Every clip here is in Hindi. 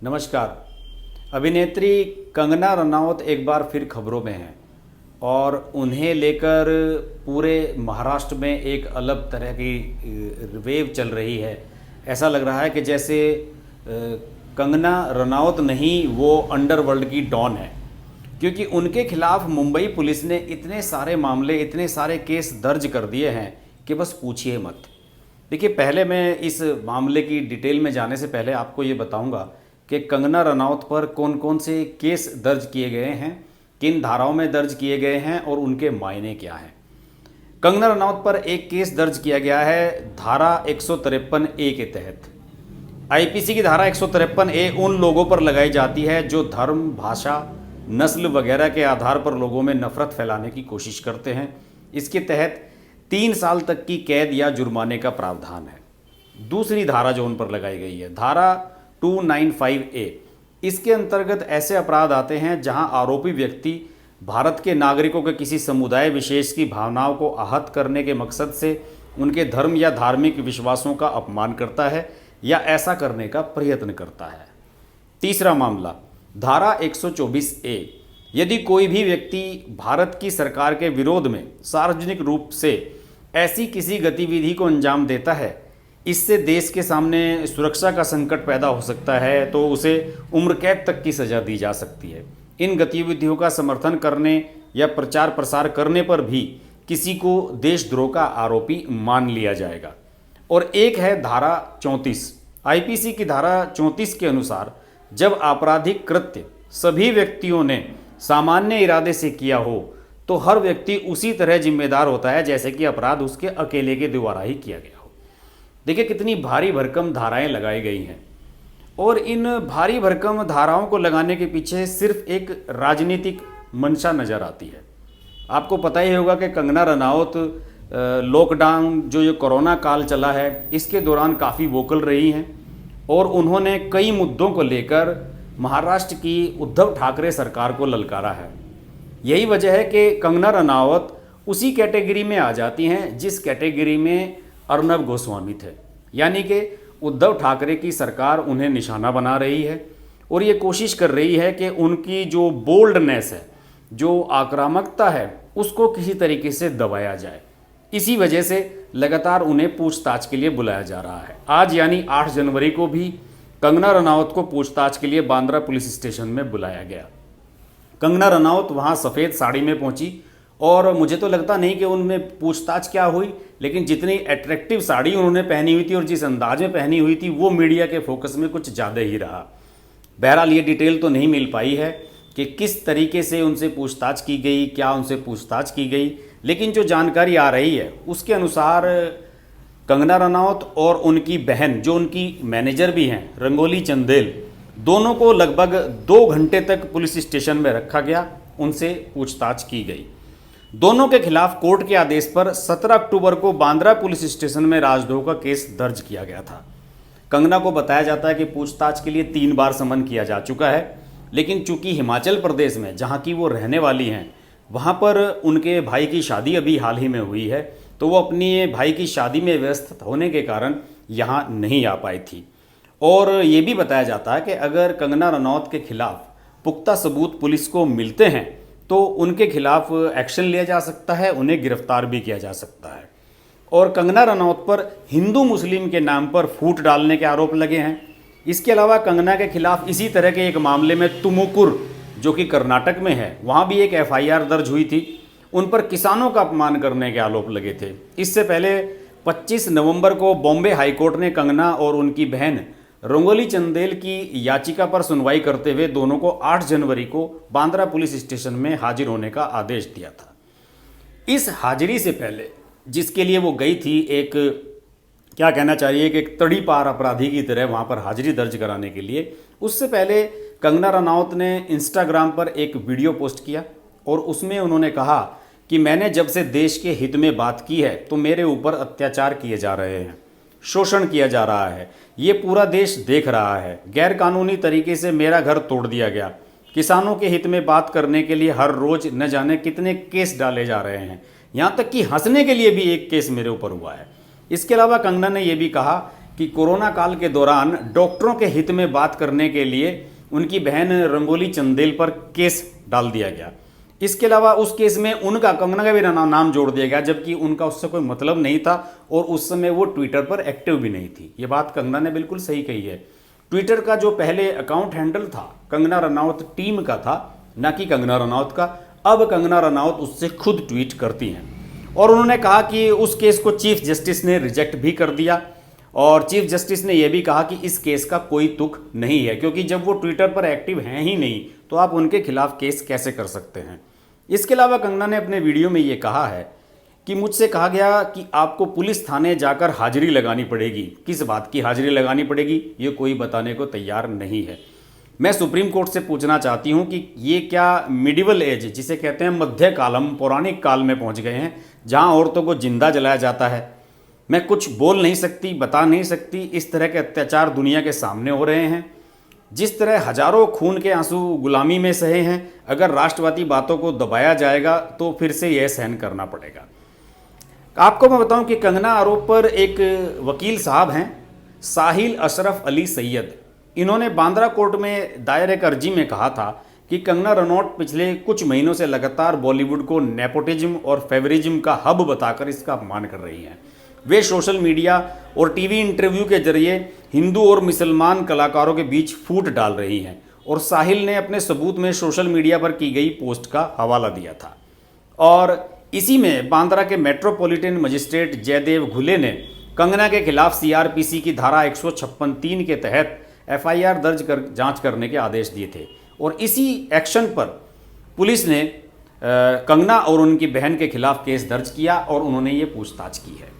नमस्कार। अभिनेत्री कंगना रनौत एक बार फिर खबरों में हैं और उन्हें लेकर पूरे महाराष्ट्र में एक अलग तरह की वेव चल रही है। ऐसा लग रहा है कि जैसे कंगना रनौत नहीं, वो अंडरवर्ल्ड की डॉन है, क्योंकि उनके खिलाफ मुंबई पुलिस ने इतने सारे मामले, इतने सारे केस दर्ज कर दिए हैं कि बस पूछिए मत। देखिए, पहले मैं इस मामले की डिटेल में जाने से पहले आपको ये बताऊंगा कि कंगना रनौत पर कौन कौन से केस दर्ज किए गए हैं, किन धाराओं में दर्ज किए गए हैं और उनके मायने क्या हैं। कंगना रनौत पर एक केस दर्ज किया गया है धारा 153A के तहत। आईपीसी की धारा 153A उन लोगों पर लगाई जाती है जो धर्म, भाषा, नस्ल वगैरह के आधार पर लोगों में नफरत फैलाने की कोशिश करते हैं। इसके तहत 3 साल तक की कैद या जुर्माने का प्रावधान है। दूसरी धारा जो उन पर लगाई गई है, धारा 295A, इसके अंतर्गत ऐसे अपराध आते हैं जहां आरोपी व्यक्ति भारत के नागरिकों के किसी समुदाय विशेष की भावनाओं को आहत करने के मकसद से उनके धर्म या धार्मिक विश्वासों का अपमान करता है या ऐसा करने का प्रयत्न करता है। तीसरा मामला, धारा 124A, यदि कोई भी व्यक्ति भारत की सरकार के विरोध में सार्वजनिक रूप से ऐसी किसी गतिविधि को अंजाम देता है, इससे देश के सामने सुरक्षा का संकट पैदा हो सकता है, तो उसे उम्र कैद तक की सज़ा दी जा सकती है। इन गतिविधियों का समर्थन करने या प्रचार प्रसार करने पर भी किसी को देशद्रोह का आरोपी मान लिया जाएगा। और एक है धारा 34। आईपीसी की धारा 34 के अनुसार जब आपराधिक कृत्य सभी व्यक्तियों ने सामान्य इरादे से किया हो तो हर व्यक्ति उसी तरह जिम्मेदार होता है जैसे कि अपराध उसके अकेले के द्वारा ही किया गया हो। देखिए, कितनी भारी भरकम धाराएं लगाई गई हैं और इन भारी भरकम धाराओं को लगाने के पीछे सिर्फ एक राजनीतिक मंशा नज़र आती है। आपको पता ही होगा कि कंगना रनौत लॉकडाउन, जो ये कोरोना काल चला है, इसके दौरान काफ़ी वोकल रही हैं और उन्होंने कई मुद्दों को लेकर महाराष्ट्र की उद्धव ठाकरे सरकार को ललकारा है। यही वजह है कि कंगना रनौत उसी कैटेगरी में आ जाती हैं जिस कैटेगरी में अर्नब गोस्वामी थे, यानी कि उद्धव ठाकरे की सरकार उन्हें निशाना बना रही है और ये कोशिश कर रही है कि उनकी जो बोल्डनेस है, जो आक्रामकता है, उसको किसी तरीके से दबाया जाए। इसी वजह से लगातार उन्हें पूछताछ के लिए बुलाया जा रहा है। आज यानी 8 जनवरी को भी कंगना रनौत को पूछताछ के लिए बांद्रा पुलिस स्टेशन में बुलाया गया। कंगना रनौत वहां सफ़ेद साड़ी में पहुंची और मुझे तो लगता नहीं कि उनमें पूछताछ क्या हुई, लेकिन जितनी अट्रैक्टिव साड़ी उन्होंने पहनी हुई थी और जिस अंदाज में पहनी हुई थी, वो मीडिया के फोकस में कुछ ज़्यादा ही रहा। बहरहाल ये डिटेल तो नहीं मिल पाई है कि किस तरीके से उनसे पूछताछ की गई, क्या उनसे पूछताछ की गई, लेकिन जो जानकारी आ रही है उसके अनुसार कंगना रनौत और उनकी बहन, जो उनकी मैनेजर भी हैं, रंगोली चंदेल, दोनों को लगभग 2 घंटे तक पुलिस स्टेशन में रखा गया, उनसे पूछताछ की गई। दोनों के खिलाफ कोर्ट के आदेश पर 17 अक्टूबर को बांद्रा पुलिस स्टेशन में राजद्रोह का केस दर्ज किया गया था। कंगना को बताया जाता है कि पूछताछ के लिए 3 बार समन किया जा चुका है, लेकिन चूंकि हिमाचल प्रदेश में, जहां की वो रहने वाली हैं, वहां पर उनके भाई की शादी अभी हाल ही में हुई है, तो वो अपनी भाई की शादी में व्यस्त होने के कारण यहाँ नहीं आ पाई थी। और ये भी बताया जाता है कि अगर कंगना रनौत के खिलाफ पुख्ता सबूत पुलिस को मिलते हैं तो उनके खिलाफ एक्शन लिया जा सकता है, उन्हें गिरफ्तार भी किया जा सकता है। और कंगना रनौत पर हिंदू मुस्लिम के नाम पर फूट डालने के आरोप लगे हैं। इसके अलावा कंगना के खिलाफ इसी तरह के एक मामले में तुमुकुर, जो कि कर्नाटक में है, वहाँ भी एक FIR दर्ज हुई थी। उन पर किसानों का अपमान करने के आरोप लगे थे। इससे पहले 25 नवंबर को बॉम्बे हाईकोर्ट ने कंगना और उनकी बहन रंगोली चंदेल की याचिका पर सुनवाई करते हुए दोनों को 8 जनवरी को बांद्रा पुलिस स्टेशन में हाजिर होने का आदेश दिया था। इस हाजिरी से पहले, जिसके लिए वो गई थी, एक क्या कहना चाहिए कि एक तड़ी पार अपराधी की तरह वहाँ पर हाजिरी दर्ज कराने के लिए, उससे पहले कंगना रनौत ने इंस्टाग्राम पर एक वीडियो पोस्ट किया और उसमें उन्होंने कहा कि मैंने जब से देश के हित में बात की है तो मेरे ऊपर अत्याचार किए जा रहे हैं, शोषण किया जा रहा है, ये पूरा देश देख रहा है। गैरकानूनी तरीके से मेरा घर तोड़ दिया गया। किसानों के हित में बात करने के लिए हर रोज न जाने कितने केस डाले जा रहे हैं, यहाँ तक कि हंसने के लिए भी एक केस मेरे ऊपर हुआ है। इसके अलावा कंगना ने यह भी कहा कि कोरोना काल के दौरान डॉक्टरों के हित में बात करने के लिए उनकी बहन रंगोली चंदेल पर केस डाल दिया गया। इसके अलावा उस केस में उनका, कंगना का भी नाम जोड़ दिया गया, जबकि उनका उससे कोई मतलब नहीं था और उस समय वो ट्विटर पर एक्टिव भी नहीं थी। ये बात कंगना ने बिल्कुल सही कही है। ट्विटर का जो पहले अकाउंट हैंडल था कंगना रनौत टीम का था, ना कि कंगना रनौत का। अब कंगना रनौत उससे खुद ट्वीट करती हैं और उन्होंने कहा कि उस केस को चीफ जस्टिस ने रिजेक्ट भी कर दिया और चीफ जस्टिस ने यह भी कहा कि इस केस का कोई तुक नहीं है, क्योंकि जब वो ट्विटर पर एक्टिव हैं ही नहीं तो आप उनके खिलाफ केस कैसे कर सकते हैं। इसके अलावा कंगना ने अपने वीडियो में ये कहा है कि मुझसे कहा गया कि आपको पुलिस थाने जाकर हाजिरी लगानी पड़ेगी। किस बात की हाजिरी लगानी पड़ेगी ये कोई बताने को तैयार नहीं है। मैं सुप्रीम कोर्ट से पूछना चाहती हूँ कि ये क्या मिडिवल एज, जिसे कहते हैं मध्य काल, हम पौराणिक काल में पहुँच गए हैं जहाँ औरतों को जिंदा जलाया जाता है। मैं कुछ बोल नहीं सकती, बता नहीं सकती। इस तरह के अत्याचार दुनिया के सामने हो रहे हैं। जिस तरह हजारों खून के आंसू गुलामी में सहे हैं, अगर राष्ट्रवादी बातों को दबाया जाएगा तो फिर से यह सहन करना पड़ेगा। आपको मैं बताऊं कि कंगना आरोप पर एक वकील साहब हैं, साहिल अशरफ अली सैयद। इन्होंने बांद्रा कोर्ट में दायर एक अर्जी में कहा था कि कंगना रनौत पिछले कुछ महीनों से लगातार बॉलीवुड को नेपोटिज्म और फेवरिज्म का हब बताकर इसका अपमान कर रही हैं। वे सोशल मीडिया और टीवी इंटरव्यू के जरिए हिंदू और मुसलमान कलाकारों के बीच फूट डाल रही हैं और साहिल ने अपने सबूत में सोशल मीडिया पर की गई पोस्ट का हवाला दिया था। और इसी में बांद्रा के मेट्रोपॉलिटन मजिस्ट्रेट जयदेव घुले ने कंगना के खिलाफ सीआरपीसी की धारा 156(3) के तहत एफआईआर दर्ज कर जांच करने के आदेश दिए थे और इसी एक्शन पर पुलिस ने कंगना और उनकी बहन के खिलाफ केस दर्ज किया और उन्होंने ये पूछताछ की है।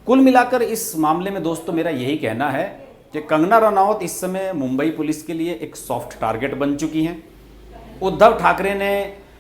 कुल मिलाकर इस मामले में दोस्तों मेरा यही कहना है कि कंगना रनौत इस समय मुंबई पुलिस के लिए एक सॉफ्ट टारगेट बन चुकी हैं। उद्धव ठाकरे ने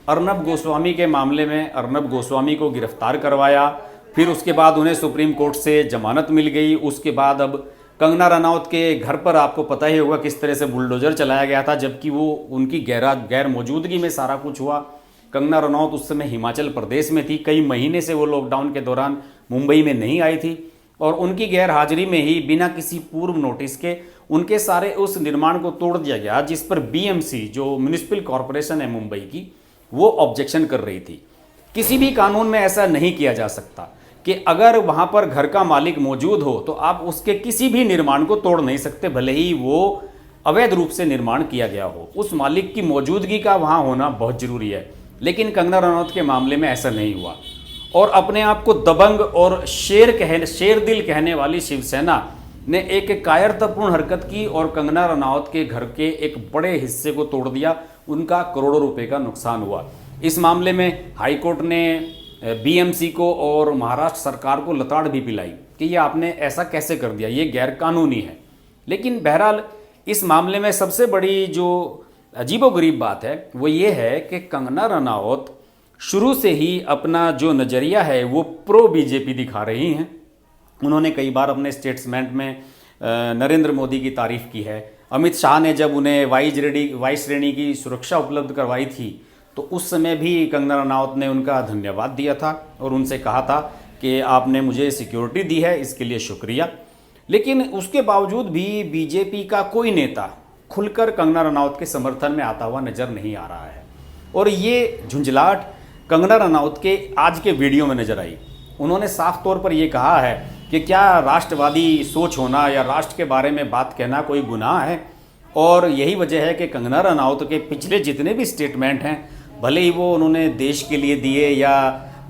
अर्नब गोस्वामी के मामले में अर्नब गोस्वामी को गिरफ्तार करवाया, फिर उसके बाद उन्हें सुप्रीम कोर्ट से जमानत मिल गई। उसके बाद अब कंगना रनौत के घर पर आपको पता ही होगा किस तरह से बुलडोजर चलाया गया था, जबकि वो उनकी गैर मौजूदगी में सारा कुछ हुआ। कंगना रनौत उस समय हिमाचल प्रदेश में थी, कई महीने से वो लॉकडाउन के दौरान मुंबई में नहीं आई थी और उनकी गैर हाजिरी में ही बिना किसी पूर्व नोटिस के उनके सारे उस निर्माण को तोड़ दिया गया, जिस पर बीएमसी जो म्युनिसिपल कॉरपोरेशन है मुंबई की, वो ऑब्जेक्शन कर रही थी। किसी भी कानून में ऐसा नहीं किया जा सकता कि अगर वहां पर घर का मालिक मौजूद हो तो आप उसके किसी भी निर्माण को तोड़ नहीं सकते, भले ही वो अवैध रूप से निर्माण किया गया हो। उस मालिक की मौजूदगी का वहां होना बहुत जरूरी है। लेकिन कंगना रनौत के मामले में ऐसा नहीं हुआ और अपने आप को दबंग और शेर दिल कहने वाली शिवसेना ने एक कायरतापूर्ण हरकत की और कंगना रनौत के घर के एक बड़े हिस्से को तोड़ दिया। उनका करोड़ों रुपए का नुकसान हुआ। इस मामले में हाईकोर्ट ने बीएमसी को और महाराष्ट्र सरकार को लताड़ भी पिलाई कि ये आपने ऐसा कैसे कर दिया, ये गैर कानूनी है। लेकिन बहरहाल इस मामले में सबसे बड़ी जो अजीबोगरीब बात है वो ये है कि कंगना रनौत शुरू से ही अपना जो नज़रिया है वो प्रो बीजेपी दिखा रही हैं। उन्होंने कई बार अपने स्टेटमेंट में नरेंद्र मोदी की तारीफ की है। अमित शाह ने जब उन्हें वाई श्रेणी की सुरक्षा उपलब्ध करवाई थी तो उस समय भी कंगना रनौत ने उनका धन्यवाद दिया था और उनसे कहा था कि आपने मुझे सिक्योरिटी दी है, इसके लिए शुक्रिया। लेकिन उसके बावजूद भी बीजेपी का कोई नेता खुलकर कंगना रनौत के समर्थन में आता हुआ नजर नहीं आ रहा है और ये झुंझलाहट कंगना रनौत के आज के वीडियो में नजर आई। उन्होंने साफ तौर पर यह कहा है कि क्या राष्ट्रवादी सोच होना या राष्ट्र के बारे में बात कहना कोई गुनाह है, और यही वजह है कि कंगना रनौत के पिछले जितने भी स्टेटमेंट हैं, भले ही वो उन्होंने देश के लिए दिए या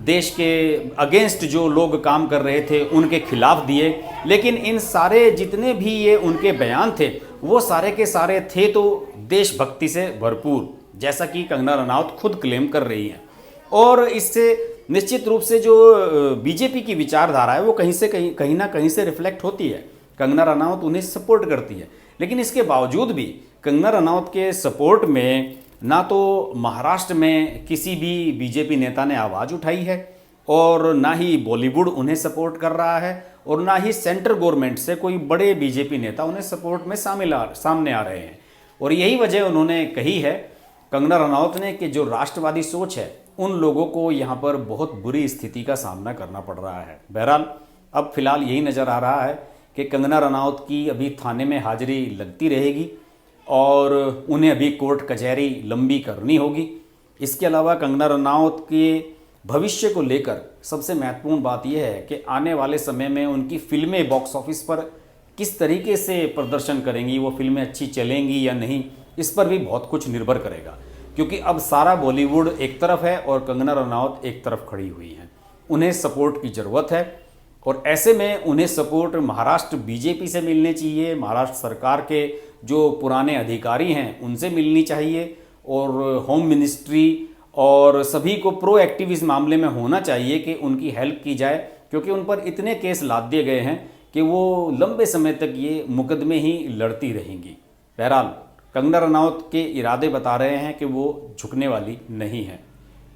देश के अगेंस्ट जो लोग काम कर रहे थे उनके खिलाफ दिए, लेकिन इन सारे जितने भी ये उनके बयान थे वो सारे के सारे थे तो देशभक्ति से भरपूर, जैसा कि कंगना रनौत खुद क्लेम कर रही हैं। और इससे निश्चित रूप से जो बीजेपी की विचारधारा है वो कहीं ना कहीं से रिफ्लेक्ट होती है। कंगना रनौत उन्हें सपोर्ट करती है, लेकिन इसके बावजूद भी कंगना रनौत के सपोर्ट में ना तो महाराष्ट्र में किसी भी बीजेपी नेता ने आवाज़ उठाई है और ना ही बॉलीवुड उन्हें सपोर्ट कर रहा है और ना ही सेंट्रल गवर्नमेंट से कोई बड़े बीजेपी नेता उन्हें सपोर्ट में सामने आ रहे हैं। और यही वजह उन्होंने कही है कंगना रनौत ने कि जो राष्ट्रवादी सोच है उन लोगों को यहाँ पर बहुत बुरी स्थिति का सामना करना पड़ रहा है। बहरहाल अब फिलहाल यही नज़र आ रहा है कि कंगना रनावत की अभी थाने में हाजिरी लगती रहेगी और उन्हें अभी कोर्ट कचहरी लंबी करनी होगी। इसके अलावा कंगना रनावत के भविष्य को लेकर सबसे महत्वपूर्ण बात यह है कि आने वाले समय में उनकी फिल्में बॉक्स ऑफिस पर किस तरीके से प्रदर्शन करेंगी, वो फिल्में अच्छी चलेंगी या नहीं, इस पर भी बहुत कुछ निर्भर करेगा। क्योंकि अब सारा बॉलीवुड एक तरफ है और कंगना रनावत एक तरफ खड़ी हुई हैं। उन्हें सपोर्ट की ज़रूरत है और ऐसे में उन्हें सपोर्ट महाराष्ट्र बीजेपी से मिलनी चाहिए, महाराष्ट्र सरकार के जो पुराने अधिकारी हैं उनसे मिलनी चाहिए और होम मिनिस्ट्री और सभी को प्रोएक्टिव इस मामले में होना चाहिए कि उनकी हेल्प की जाए, क्योंकि उन पर इतने केस लाद दिए गए हैं कि वो लंबे समय तक ये मुकदमे ही लड़ती रहेंगी। बहरहाल कंगना रनावत के इरादे बता रहे हैं कि वो झुकने वाली नहीं है।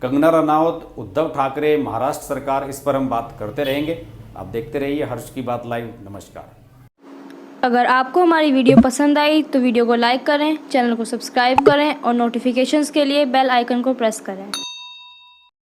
कंगना रनावत, उद्धव ठाकरे, महाराष्ट्र सरकार, इस पर हम बात करते रहेंगे। आप देखते रहिए हर्ष की बात लाइव। नमस्कार। अगर आपको हमारी वीडियो पसंद आई तो वीडियो को लाइक करें, चैनल को सब्सक्राइब करें और नोटिफिकेशंस के लिए बेल आइकन को प्रेस करें।